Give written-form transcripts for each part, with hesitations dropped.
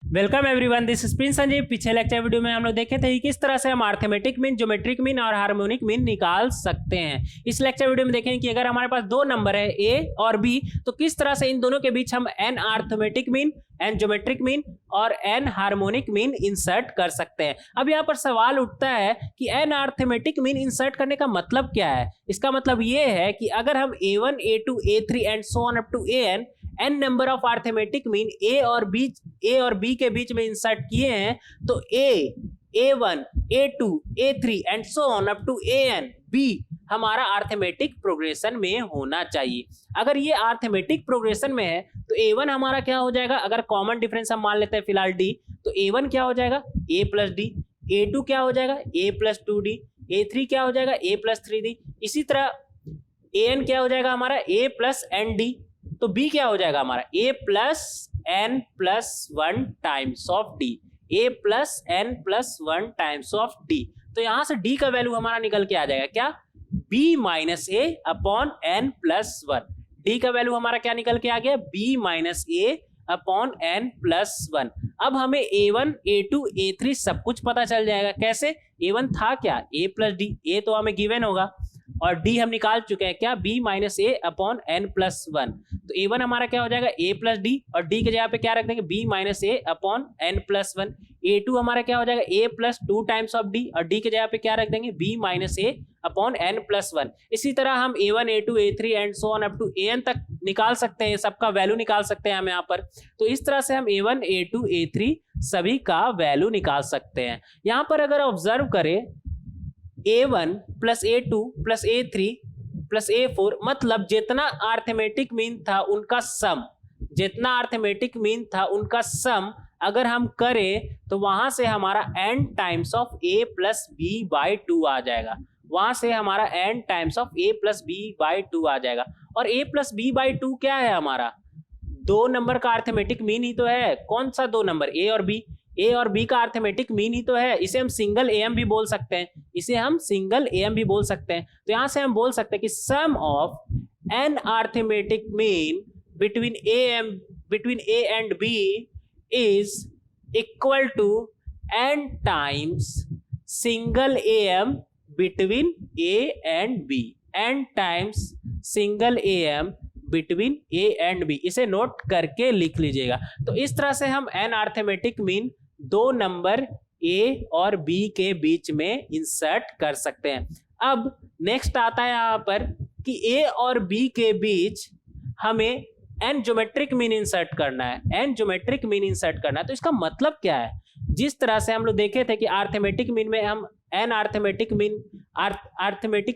Welcome everyone, this is Prince Sanjeev. पिछले lecture video में हम लोग देखे थे कि किस तरह से हम अर्थमेटिक मीन, ज्योमेट्रिक मीन और हार्मोनिक मीन निकाल सकते हैं। इस लेक्चर वीडियो में देखेंगे कि अगर हमारे पास दो नंबर है ए और बी, तो किस तरह से इन दोनों के बीच हम n arithmetic mean, n geometric mean और एन हार्मोनिक मीन इंसर्ट कर सकते हैं। अब यहाँ पर सवाल उठता है कि एन अर्थमेटिक मीन इंसर्ट करने का मतलब क्या है। इसका मतलब ये है कि अगर हम a1, a2, a3 and so on up to an n number of arithmetic mean a और बी के बीच में इंसर्ट किए हैं, तो a1, a2, a3 and so on up to an b हमारा अर्थमेटिक प्रोग्रेशन में होना चाहिए। अगर ये अर्थमेटिक प्रोग्रेशन में है तो a1 हमारा क्या हो जाएगा, अगर कॉमन डिफरेंस हम मान लेते हैं फिलहाल d, तो a1 क्या हो जाएगा a प्लस डी, a2 क्या हो जाएगा a प्लस 2d, a3 क्या हो जाएगा a प्लस 3d। इसी तरह an क्या हो जाएगा हमारा a प्लस एन डी, तो b क्या हो जाएगा हमारा a plus n plus 1 times of d, a plus n plus 1 times of d। तो यहां से d का वैल्यू हमारा निकल के आ जाएगा क्या, b minus a upon n plus 1। d का वैल्यू हमारा क्या निकल के आ गया, b minus a upon n plus 1। अब हमें a1, a2, a3 सब कुछ पता चल जाएगा। कैसे, a1 था क्या a प्लस डी, a तो हमें गिवन होगा और d हम निकाल चुके हैं क्या, b minus a upon n plus 1। तो a1 हमारा क्या हो जाएगा a प्लस डी और d के जगह पे क्या रख देंगे b minus a upon n plus 1। a2 हमारा क्या हो जाएगा a plus 2 times of d और d के जगह पे क्या रख देंगे b minus a upon n plus 1। इसी तरह हम a1, a2, a3 and so on up to an तक निकाल सकते हैं, सबका वैल्यू निकाल सकते हैं हम यहाँ पर। तो इस तरह से हम a1, a2, a3 सभी का वैल्यू निकाल सकते हैं। यहाँ पर अगर ऑब्जर्व करें a1 plus a2 plus a3 plus a4, मतलब जितना अर्थमेटिक मीन था उनका सम, जितना अर्थमेटिक मीन था उनका सम अगर हम करें तो वहां से हमारा n times of a plus b by 2 आ जाएगा। वहां से हमारा n times of a plus b by 2 आ जाएगा। और a प्लस b बाई 2 क्या है हमारा, दो नंबर का अर्थमेटिक मीन ही तो है। कौन सा दो नंबर, a और b, a और b का अर्थमेटिक मीन ही तो है। इसे हम सिंगल am भी बोल सकते हैं, इसे हम सिंगल am भी बोल सकते हैं। तो यहां से हम बोल सकते हैं कि sum of n arithmetic mean between a and b is equal to n times single am between a and b, n times single am between a and b। इसे नोट करके लिख लीजिएगा। तो इस तरह से हम एन अर्थमेटिक मीन दो नंबर a और b के बीच में इंसर्ट कर सकते हैं। अब नेक्स्ट आता है यहाँ पर कि a और b के बीच हमें एन ज्योमेट्रिक मीन इंसर्ट करना है, एन ज्योमेट्रिक मीन इंसर्ट करना है। तो इसका मतलब क्या है, जिस तरह से हम लोग देखे थे कि अर्थमेटिक मीन में हम एन अर्थमेटिक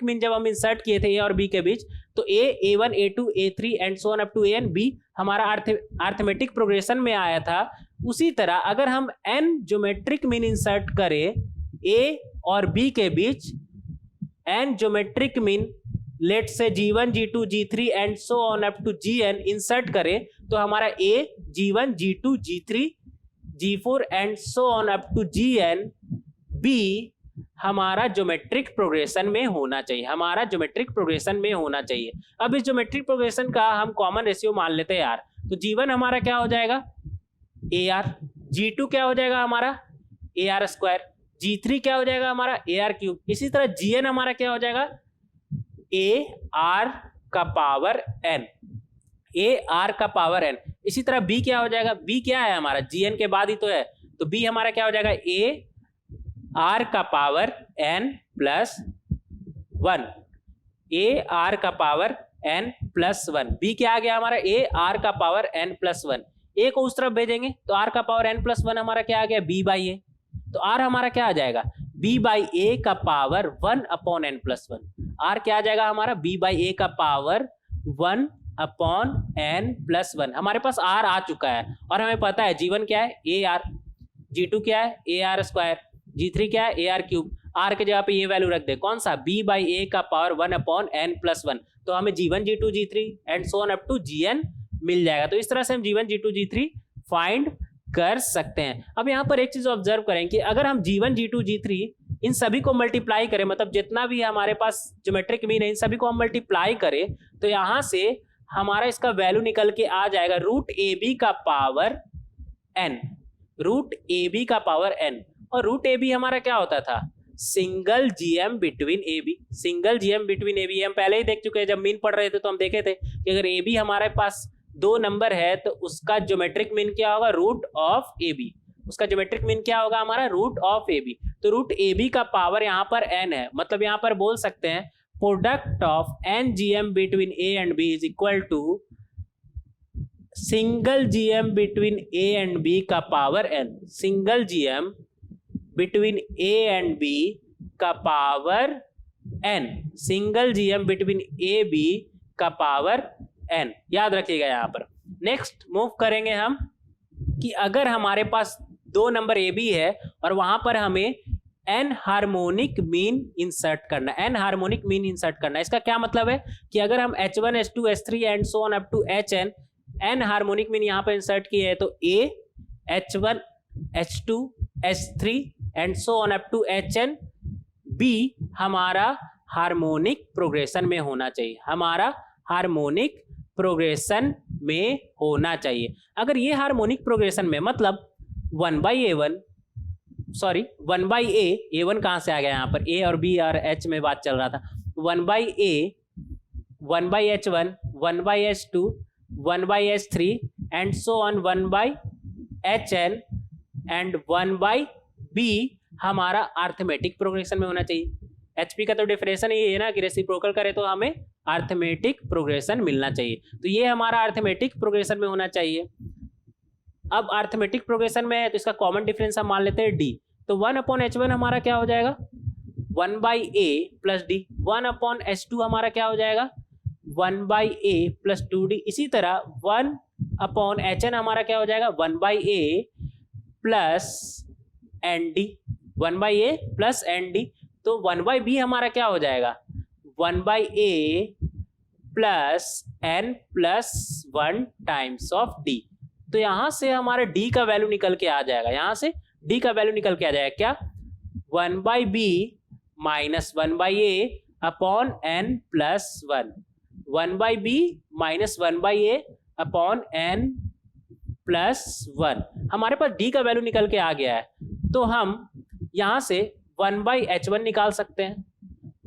मीन जब हम इंसर्ट किए थे ए और बी के बीच, तो a1, a2, a3 and so on up to an b हमारा अर्थमेटिक प्रोग्रेशन में आया था। उसी तरह अगर हम एन ज्योमेट्रिक मीन इंसर्ट करें a और b के बीच, n geometric mean let say g1, g2, g3 and so on up to gn insert करें, तो हमारा a, g1, g2, g3, g4 and so on up to gn b हमारा geometric progression में होना चाहिए, हमारा ज्योमेट्रिक प्रोग्रेशन में होना चाहिए। अब इस ज्योमेट्रिक प्रोग्रेशन का हम कॉमन रेशियो मान लेते हैं यार। तो g1 हमारा क्या हो जाएगा ar, g2 क्या हो जाएगा हमारा ar स्क्वायर, g3 क्या हो जाएगा हमारा ar क्यूब। इसी तरह gn हमारा क्या हो जाएगा ar का पावर n, ar का पावर n। इसी तरह b क्या हो जाएगा, b क्या है हमारा gn के बाद ही तो है, तो b हमारा क्या हो जाएगा a r का power n plus 1, a r का पावर n प्लस 1। b क्या आ गया हमारा a r का पावर n प्लस 1। a को उस तरफ भेजेंगे तो r का पावर n प्लस 1 हमारा क्या आ गया b बाई a। तो r हमारा क्या आ जाएगा b बाई a का power 1 upon n plus 1। r क्या आ जाएगा हमारा b बाई a का पावर 1 अपॉन n प्लस 1। हमारे पास r आ चुका है और हमें पता है g1 क्या है a r, g2 क्या है a r स्क्वायर, g3 क्या है ar क्यूब। r के जगह पे ये वैल्यू रख दे, कौन सा b बाई a का पावर 1 अपॉन n प्लस 1। तो हमें g1, g2, g3 and so on up to gn मिल जाएगा। तो इस तरह से हम g1, g2, g3 फाइंड कर सकते हैं। अब यहाँ पर एक चीज ऑब्जर्व करें कि अगर हम g1, g2, g3 इन सभी को मल्टीप्लाई करें, मतलब जितना भी हमारे पास ज्योमेट्रिक मीन है इन सभी को हम मल्टीप्लाई करें, तो यहाँ से हमारा इसका वैल्यू निकल के आ जाएगा रूट ए बी का power n। Root A B का पावर n, और रूट ए बी हमारा क्या होता था, सिंगल जीएम बिटवीन ए बी। सिंगल जीएम बिटवीन ए बी हम पहले ही देख चुके हैं, जब मीन पढ़ रहे थे तो हम देखे थे कि अगर ए बी हमारे पास दो नंबर है तो उसका ज्योमेट्रिक मीन क्या होगा, रूट ऑफ ए बी। उसका ज्योमेट्रिक मीन क्या होगा हमारा, रूट ऑफ ए बी। तो रूट ए बी का पावर यहाँ पर n है, मतलब यहाँ पर बोल सकते हैं product of n GM between a and b is equal to single GM between a and b का power n। Single GM between a and b का power n, single GM between A B का power n, याद रखिएगा यहाँ पर। Next move करेंगे हम कि अगर हमारे पास दो नंबर ए बी है और वहां पर हमें n हार्मोनिक मीन इंसर्ट करना, n हार्मोनिक मीन इंसर्ट करना। इसका क्या मतलब है कि अगर हम h1 h2 h3 and so on up to hn n harmonic mean यहाँ पर इंसर्ट किए है तो a h1 h2 h3 and so on up to hn b हमारा हार्मोनिक प्रोग्रेशन में होना चाहिए, हमारा हार्मोनिक प्रोग्रेशन में होना चाहिए। अगर ये हार्मोनिक प्रोग्रेशन में मतलब 1/a1 सॉरी 1/a, a1 कहाँ से आ गया यहाँ पर, a और b और h में बात चल रहा था, 1/a 1/h1 1/h2 1/h3 and so on 1/hn and 1/b हमारा अर्थमेटिक प्रोग्रेशन में होना चाहिए। HP का तो डिफरेंशिएशन ये है ना कि रेसिप्रोकल करे तो हमें अर्थमेटिक प्रोग्रेशन मिलना चाहिए, तो ये हमारा अर्थमेटिक प्रोग्रेशन में होना चाहिए। अब अर्थमेटिक प्रोग्रेशन में है तो इसका कॉमन डिफरेंस हम मान लेते हैं d, तो 1/h1 हमारा क्या हो जाएगा 1/a प्लस d, 1/h2 हमारा क्या हो जाएगा 1/a प्लस 2d, इसी तरह 1/hn हमारा क्या हो जाएगा 1/a plus nd, 1/a plus nd। तो 1/b हमारा क्या हो जाएगा 1/a plus n plus 1 times of d। तो यहां से हमारा d का वैल्यू निकल के आ जाएगा, यहां से d का वैल्यू निकल के आ जाएगा क्या 1/b minus 1/a upon n plus 1, 1/b minus 1/a upon n plus 1। हमारे पास d का वैल्यू निकल के आ गया है, तो हम यहां से 1/h1 निकाल सकते हैं,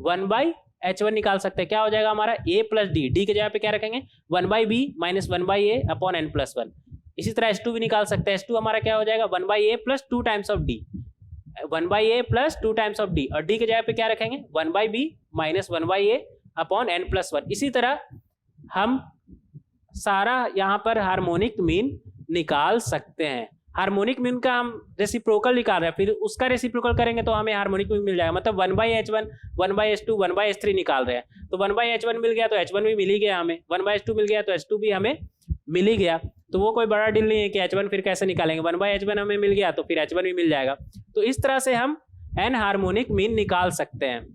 1/h1 निकाल सकते हैं, क्या हो जाएगा हमारा a प्लस d के जगह पे क्या रखेंगे 1/b minus 1/a upon n plus 1। इसी तरह h2 भी निकाल सकते हैं, h2 हमारा क्या हो जाएगा 1/a plus 2 times of d, 1/a plus 2 times of d, और d के जगह पे क्या रखेंगे 1/b minus 1/a upon n plus 1। इसी तरह हम सारा यहाँ पर हार्मोनिक मीन निकाल सकते हैं। हार्मोनिक मीन का हम रेसिप्रोकल निकाल रहे हैं, फिर उसका रेसिप्रोकल करेंगे तो हमें हार्मोनिक मीन मिल जाएगा, मतलब 1/h1 1/h2 1/h3 निकाल रहे हैं, तो 1/h1 मिल गया तो h1 भी मिल ही गया हमें, 1/h2 मिल गया तो h2 भी हमें मिल ही गया, तो वो कोई बड़ा डील नहीं है कि h1 फिर कैसे निकालेंगे, 1/h1 हमें मिल गया तो फिर h1 भी मिल जाएगा। तो इस तरह से हम n हार्मोनिक मीन निकाल सकते हैं,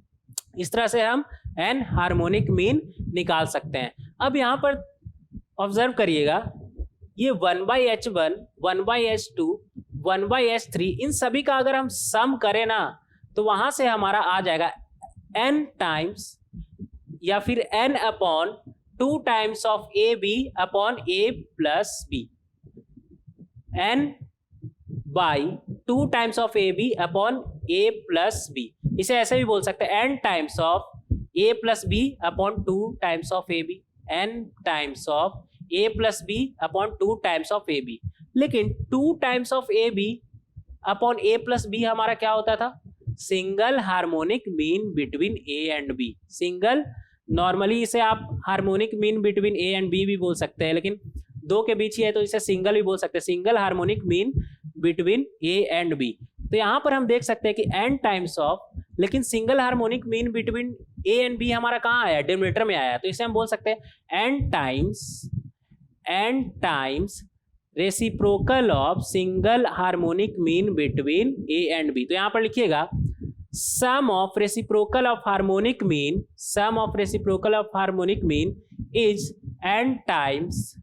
इस तरह से हम n हार्मोनिक मीन निकाल सकते हैं। अब यहाँ पर ऑब्जर्व करिएगा, ये 1/h1 1/h2 1/h3 इन सभी का अगर हम सम करें ना तो वहां से हमारा आ जाएगा n टाइम्स या फिर n upon 2 times of A B upon a plus B, n by 2 times of A B upon a plus B. इसे ऐसे भी बोल सकते हैं n times of a plus B upon 2 times of A B, n times of a plus B upon 2 times of A B. लेकिन 2 times of A B upon a plus B हमारा क्या होता था, single harmonic mean between a and b। Single, normally इसे आप harmonic mean between a and b भी बोल सकते हैं, लेकिन दो के बीच ही है तो इसे सिंगल भी बोल सकते हैं, single harmonic mean between a and b। तो यहाँ पर हम देख सकते हैं कि n टाइम्स ऑफ, लेकिन single harmonic mean between a and b हमारा कहाँ आया, डिनोमिनेटर में आया, तो इसे हम बोल सकते हैं n times reciprocal of single harmonic mean between a and b। तो यहाँ पर लिखिएगा sum of reciprocal of harmonic mean, sum of reciprocal of harmonic mean is n times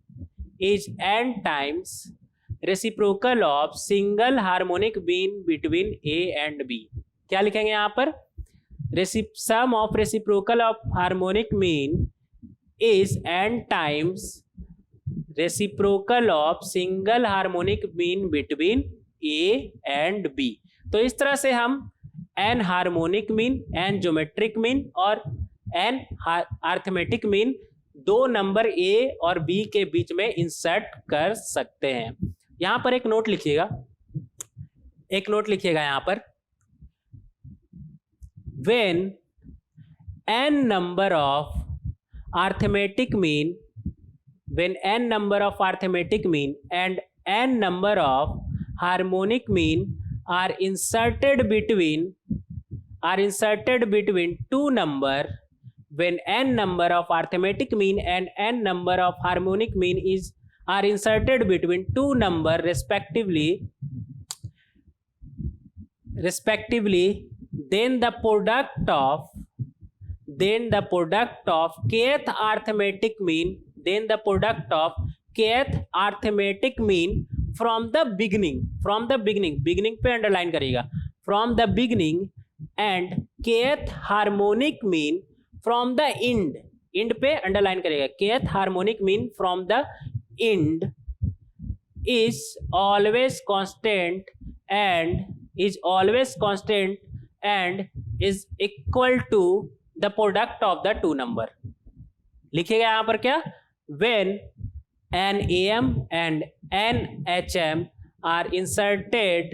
reciprocal of single harmonic mean between a and b। क्या लिखेंगे यहाँ पर, sum of reciprocal of harmonic mean is n times reciprocal of single harmonic mean between a and b. तो इस तरह से हम N harmonic mean, n geometric mean और एन अरिथमेटिक मीन दो नंबर ए और बी के बीच में इंसर्ट कर सकते हैं। यहां पर एक नोट लिखिएगा, यहां पर when n number of arithmetic mean and n number of harmonic mean are inserted between two number, when n number of arithmetic mean and n number of harmonic mean are inserted between two number respectively, then the product of kth arithmetic mean from the beginning पे underline करिएगा, from the beginning and kth harmonic mean from the end पे underline करिएगा, kth harmonic mean from the end is always constant and is equal to the product of the two number। लिखिएगा यहां पर क्या, when n am and n hm are inserted,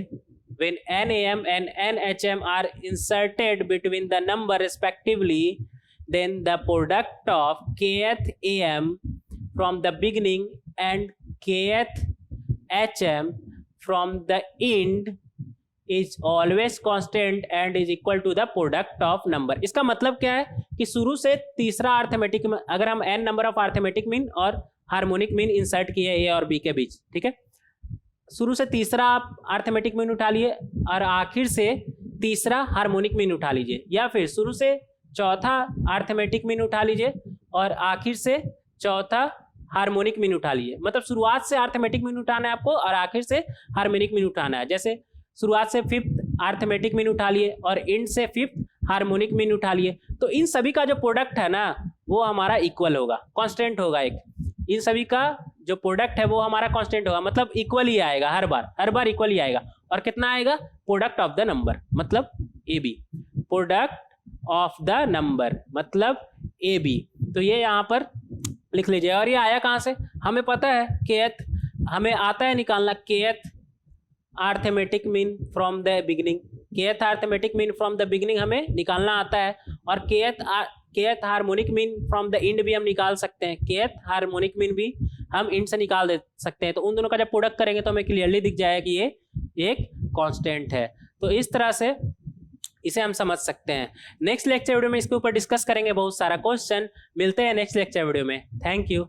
when n am and n hm are inserted between the number respectively, then the product of kth am from the beginning and kth hm from the end is always constant and is equal to the product of number। इसका मतलब क्या है कि शुरू से तीसरा arithmetic में अगर हम n number of arithmetic mean और हार्मोनिक मीन इंसर्ट किए ए और बी के बीच, ठीक है, शुरू से तीसरा आप अर्थमेटिक मीन उठा लिए और आखिर से तीसरा हार्मोनिक मीन उठा लीजिए, या फिर शुरू से चौथा अर्थमेटिक मीन उठा लीजिए और आखिर से चौथा हार्मोनिक मीन उठा लीजिए। मतलब शुरुआत से अर्थमेटिक मीन उठाना है आपको और आखिर से हार्मोनिक मीन उठाना है। जैसे शुरुआत से फिफ्थ अर्थमेटिक मीन उठा लिए और एंड से फिफ्थ हार्मोनिक मीन उठा लिए, तो इन सभी का जो प्रोडक्ट है ना वो हमारा इक्वल होगा, कांस्टेंट होगा। एक इन सभी का जो प्रोडक्ट है वो हमारा कांस्टेंट होगा, मतलब इक्वल ही आएगा, हर बार इक्वल ही आएगा। और कितना आएगा, प्रोडक्ट ऑफ द नंबर मतलब A B, product of the number मतलब ए बी। तो ये यहाँ पर लिख लीजिए। और ये आया कहाँ से, हमें पता है केथ, हमें आता है निकालना kth arithmetic mean from the beginning, kth arithmetic mean from the beginning हमें निकालना आता है, और kth harmonic mean from the end भी हम निकाल सकते हैं, केथ हार्मोनिक मीन भी हम एंड से निकाल दे सकते हैं। तो उन दोनों का जब प्रोडक्ट करेंगे तो हमें क्लियरली दिख जाएगा कि ये एक कांस्टेंट है। तो इस तरह से इसे हम समझ सकते हैं। नेक्स्ट लेक्चर वीडियो में इसके ऊपर डिस्कस करेंगे बहुत सारा क्वेश्चन। मिलते हैं नेक्स्ट लेक्चर वीडियो में। Thank you.